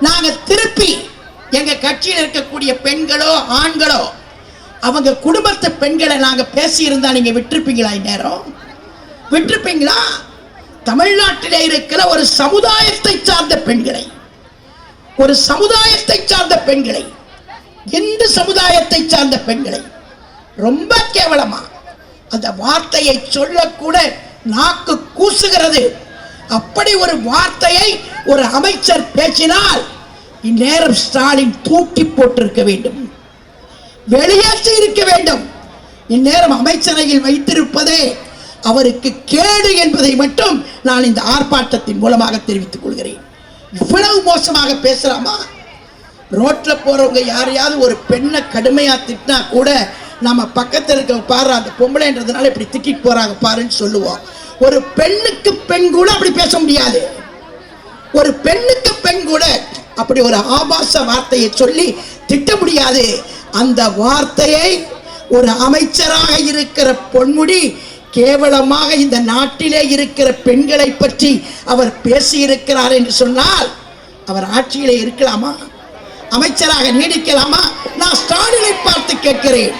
நாங்க திருப்பி எங்க கட்சியில் இருக்கக்கூடிய பெண்களோ ஆண்களோ அவங்க குடும்பத்து பெண்களை நாங்க பேசி இருந்தா நீங்க விட்டுருப்பீங்களா? இந்நேரம் விட்டுருப்பீங்களா? தமிழ்நாட்டிலே இருக்கிற ஒரு சமுதாயத்தை சார்ந்த பெண்களை, ஒரு சமுதாயத்தை சார்ந்த பெண்களை, இந்து சமுதாயத்தை சார்ந்த பெண்களை ரொம்ப கேவலமா அந்த வார்த்தையை சொல்லக்கூட நாக்கு கூசுகிறது. அப்படி ஒரு வார்த்தையை ஒரு அமைச்சர் பேசினால் இந்நேரம் ஸ்டாலின் தூக்கி போட்டிருக்க வேண்டும், வெளியேற்றி இருக்க வேண்டும். இந்நேரம் அமைச்சரையில் வைத்திருப்பதே அவருக்கு கேடு என்பதை மட்டும் நான் இந்த ஆர்ப்பாட்டத்தின் மூலமாக தெரிவித்துக் கொள்கிறேன். இவ்வளவு மோசமாக பேசலாமா? ரோட்ல போறவங்க யாரையாவது ஒரு பெண்ணை கடுமையா திட்டினா கூட நம்ம பக்கத்தில் இருக்க பாரு அந்த பொம்பளைன்றதுனால இப்படி திட்டிட்டு போறாங்க பாருன்னு சொல்லுவோம். ஒரு பெண்ணுக்கு பெண் கூட அப்படி பேச முடியாது. ஒரு பெண்ணுக்கு பெண் கூட அப்படி ஒரு ஆபாச வார்த்தையை சொல்லி திட்ட முடியாது. அந்த வார்த்தையை ஒரு அமைச்சராக இருக்கிற பொன்முடி கேவலமாக இந்த நாட்டிலே இருக்கிற பெண்களை பற்றி அவர் பேசியிருக்கிறார் என்று சொன்னால் அவர் ஆட்சியிலே இருக்கலாமா? அமைச்சராக நீடிக்கலாமா? நான் ஸ்டாலினை பார்த்து கேட்கிறேன்.